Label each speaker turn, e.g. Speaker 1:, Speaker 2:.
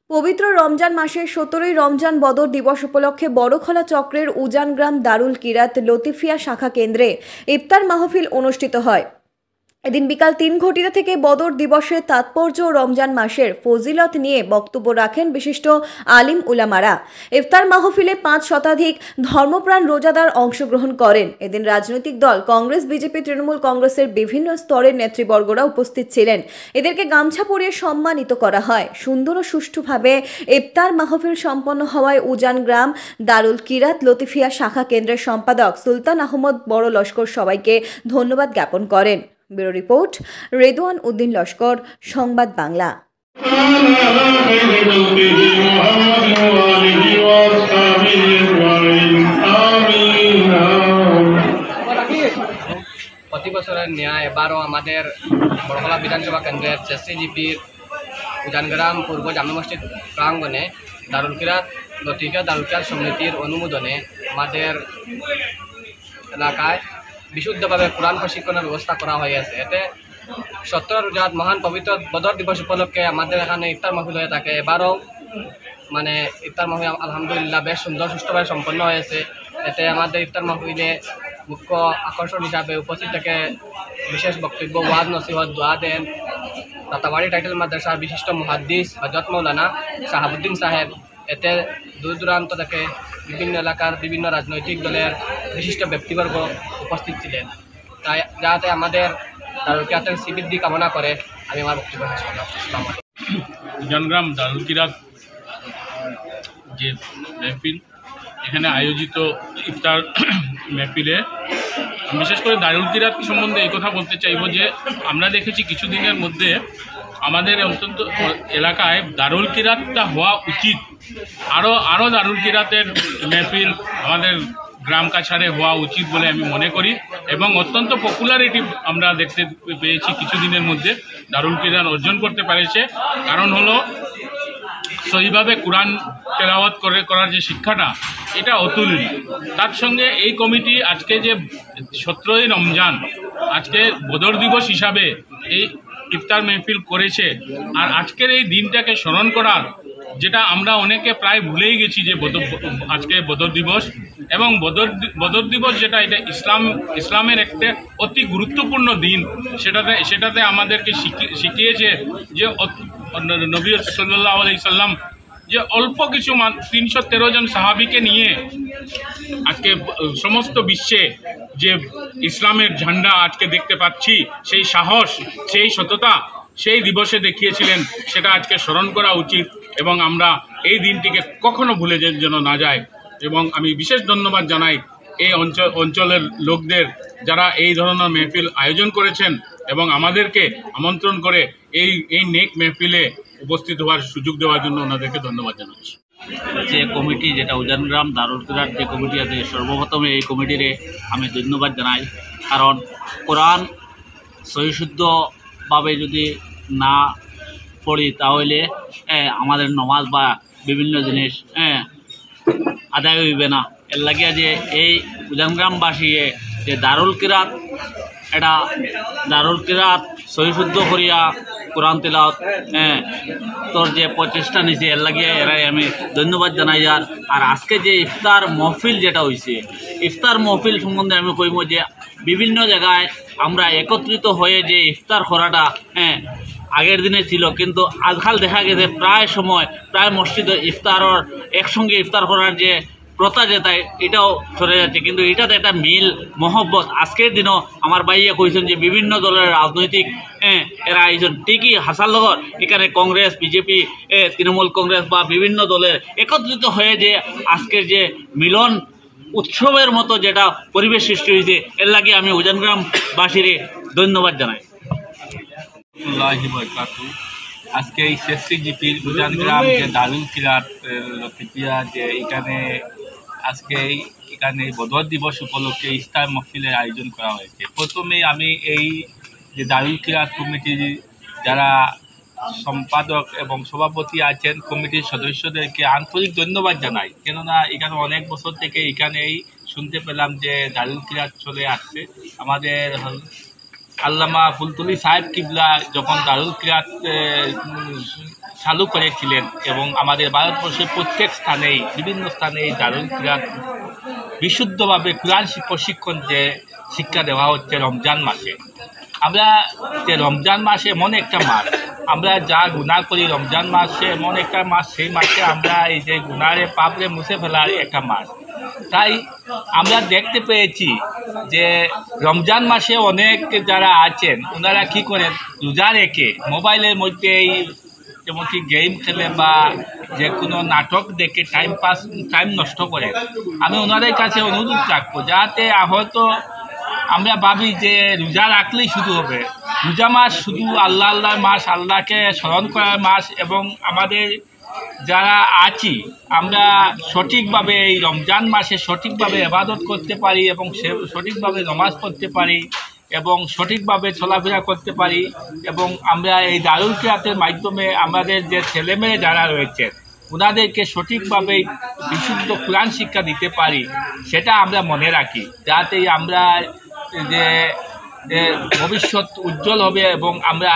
Speaker 1: পবিত্র রমজান মাসের 17ই রমজান বদর দিবস উপলক্ষে বড়খলা চক্রের উজানগ্রাম দারুল কিরাত লতিফিয়া শাখা কেন্দ্রে ইফতার মাহফিল অনুষ্ঠিত হয়। এদিন বিকাল 3 ঘটিকা থেকে বদর দিবসের তাৎপর্য ও রমজান মাসের ফজিলত নিয়ে বক্তব্য রাখেন বিশিষ্ট আলিম উলামারা। ইফতার মাহফিলে 5 শতাধিক ধর্মপ্রাণ রোজাদার অংশগ্রহণ করেন। এদিন রাজনৈতিক দল কংগ্রেস, বিজেপি, তৃণমূল কংগ্রেসের বিভিন্ন স্তরের নেতৃবর্গরা উপস্থিত ছিলেন। এদেরকে গামছা পরিয়ে সম্মানিত করা হয়। সুন্দর ও সুষ্ঠুভাবে ইফতার মাহফিল সম্পন্ন হওয়ায় উজানগ্রাম দারুল কিরাত লতিফিয়া শাখা কেন্দ্রের সম্পাদক সুলতান আহমদ বড় লস্কর সবাইকে ধন্যবাদ জ্ঞাপন করেন। ব্যুরো রিপোর্ট, রেদওয়ান উদ্দিন লস্কর, সংবাদ বাংলা।
Speaker 2: প্রতি বছরের ন্যায় এবারও আমাদের বড়খলা বিধানসভা কেন্দ্রের সিজিপির উজানগ্রাম পূর্ব জামে মসজিদ প্রাঙ্গণে দারুল কিরাত লতিফিয়া দারুল কিরাত সমিতির অনুমোদনে আমাদের এলাকায় বিশুদ্ধভাবে কোরআন প্রশিক্ষণের ব্যবস্থা করা হয়েছে। এতে 17 রোজার মহান পবিত্র বদর দিবস উপলক্ষে আমাদের এখানে ইফতার মাহফিল হয়ে থাকে। এবারও ইফতার মাহফিল আলহামদুলিল্লাহ বেশ সুন্দর সুষ্ঠুভাবে সম্পন্ন হয়েছে। এতে আমাদের ইফতার মাহফিলে মুখ্য আকর্ষণ হিসাবে উপস্থিত থেকে বিশেষ বক্তব্য, ওয়াজ, নসিহত, দোয়া দেন রাতাবাড়ি টাইটেল মাদ্রাসার বিশিষ্ট মুহাদ্দিস হযরত মাওলানা শাহাবুদ্দিন সাহেব। এতে দূর দূরান্ত থেকে বিভিন্ন এলাকার বিভিন্ন রাজনৈতিক দলের বিশিষ্ট ব্যক্তিবর্গ উপস্থিত ছিলেন। তাই যাতে আমাদের দারুল কিরাতের শ্রীবৃদ্ধি কামনা করে আমি আমার বক্তব্য শেষ করলাম।
Speaker 3: উজানগ্রাম দারুল কিরাত যে মেহফিল, এখানে আয়োজিত ইফতার মেহফিলে বিশেষ করে দারুল কিরাত সম্বন্ধে এই কথা বলতে চাইব যে আমরা দেখেছি কিছুদিনের মধ্যে আমাদের অন্তত এলাকায় দারুল কিরাতটা হওয়া উচিত। আরও দারুল কিরাতের মেহফিল আমাদের গ্রাম কাছাড়ে হওয়া উচিত বলে আমি মনে করি এবং অত্যন্ত পপুলারিটি আমরা দেখতে পেয়েছি কিছুদিনের মধ্যে দারুল কিরাত অর্জন করতে পেরেছে। কারণ হলো সহিভাবে কোরআন তেলাওয়াত করার যে শিক্ষাটা, এটা অতুলনীয়। তার সঙ্গে এই কমিটি আজকে যে 17ই রমজান আজকে বদর দিবস হিসাবে এই ইফতার মেহফিল করেছে, আর আজকের এই দিনটাকে স্মরণ করার, যেটা আমরা অনেকে প্রায় ভুলেই গেছি যে আজকে বদর দিবস, এবং বদর দিবস যেটা এটা ইসলামের একটা অতি গুরুত্বপূর্ণ দিন। সেটাতে আমাদেরকে শিখিয়েছে যে নবী সাল্লাল্লাহু আলাইহি সাল্লাম যে অল্প কিছু 313 জন সাহাবীকে নিয়ে আজকে সমস্ত বিশ্বে যে ইসলামের ঝান্ডা আজকে দেখতে পাচ্ছি, সেই সাহস, সেই সততা সেই দিবসে দেখিয়েছিলেন। সেটা আজকে স্মরণ করা উচিত এবং আমরা এই দিনটিকে কখনো ভুলে যেন না যায়। এবং আমি বিশেষ ধন্যবাদ জানাই এই অঞ্চলের লোকদের, যারা এই ধরনের মেহফিল আয়োজন করেছেন এবং আমাদেরকে আমন্ত্রণ করে এই নেক মেহফিলে উপস্থিত হওয়ার সুযোগ দেওয়ার জন্য ওনাদেরকে ধন্যবাদ জানাচ্ছি।
Speaker 4: যে কমিটি, যেটা উজানগ্রাম দারুল কিরাত যে কমিটি আছে, সর্বপ্রথমে এই কমিটিরে আমি ধন্যবাদ জানাই। কারণ কোরআন সহিশুদ্ধভাবে যদি না পড়ি তাহলে আমাদের নমাজ বা বিভিন্ন জিনিস আদায় হইবে না। এর লাগিয়া যে এই উজানগ্রামবাসী যে দারুল কিরাত, এটা দারুল কিরাত সহিশুদ্ধ করিয়া কোরআন তেলাওয়াত তোর যে প্রচেষ্টা নিছে, এর লাগিয়ে এরাই আমি ধন্যবাদ জানাই। আর আজকে যে ইফতার মহফিল যেটা হয়েছে, ইফতার মহফিল সম্বন্ধে আমি কইব যে বিভিন্ন জায়গায় আমরা একত্রিত হয়ে যে ইফতার করাটা আগের দিনে ছিল, কিন্তু আজকাল দেখা গেছে প্রায় মসজিদে ইফতারের একসঙ্গে ইফতার করার যে প্রথা যেটা, এটাও সরে যাচ্ছে। কিন্তু এটাতে একটা মিল মহব্বত আজকের দিনও আমার ভাইয়া কইছেন যে বিভিন্ন দলের রাজনৈতিক এরা আয়োজন ঠিকই হাসালনগর, এখানে কংগ্রেস, বিজেপি, তৃণমূল কংগ্রেস বা বিভিন্ন দলের একত্রিত হয়ে যে আজকের যে মিলন উৎসবের মতো যেটা পরিবেশ সৃষ্টি হয়েছে, এর লাগে আমি উজানগ্রামবাসীর ধন্যবাদ জানাই।
Speaker 5: আজকে এই সিজিপির উজানগ্রাম যে দারুল কিরাত লতিফিয়া যে এখানে বদর দিবস উপলক্ষে ইফতার মাহফিলের আয়োজন করা হয়েছে। প্রথমেই আমি এই যে দারুল কিরাত কমিটির যারা সম্পাদক এবং সভাপতি আছেন, কমিটির সদস্যদেরকে আন্তরিক ধন্যবাদ জানাই। কেননা এখানে অনেক বছর থেকে এখানেই শুনতে পেলাম যে দারুল কিরাত চলে আসছে। আমাদের আল্লামা ফুলতলি সাহেব কিবলা যখন দারুল কিরাত চালু করেছিলেন এবং আমাদের ভারতবর্ষের প্রত্যেক স্থানেই বিভিন্ন স্থানে এই দারুল কিরাত বিশুদ্ধভাবে কোরআন প্রশিক্ষণ যে শিক্ষা দেওয়া হচ্ছে রমজান মাসে। আমরা যে রমজান মাসে এমন একটা মাস, আমরা যা গুনাহ করি রমজান মাসে এমন একটা মাস, সেই মাসে আমরা এই যে গুনারে পাপরে মুছে ফেলার একটা মাস। তাই আমরা দেখতে পেয়েছি যে রমজান মাসে অনেক যারা আছেন ওনারা কি করেন, রোজা রেখে মোবাইলের মধ্যে এই যেমন কি গেম খেলে বা যে কোনো নাটক দেখে টাইম নষ্ট করেন। আমি ওনাদের কাছে অনুরোধ রাখবো যাতে হয়তো আমরা ভাবি যে রোজা রাখলেই শুধু হবে, রোজা মাস শুধু আল্লাহর মাস, আল্লাহকে স্মরণ করার মাস, এবং আমাদের যারা আছি আমরা সঠিকভাবে এই রমজান মাসে সঠিকভাবে ইবাদত করতে পারি এবং সঠিকভাবে নামাজ পড়তে পারি এবং সঠিকভাবে চলাফেরা করতে পারি, এবং আমরা এই দারুল কিরাতের মাধ্যমে আমাদের যে ছেলেমেয়ে যারা রয়েছে ওনাদেরকে সঠিকভাবে বিশুদ্ধ কোরআন শিক্ষা দিতে পারি, সেটা আমরা মনে রাখি, যাতে আমরা যে ভবিষ্যৎ উজ্জ্বল হবে এবং আমরা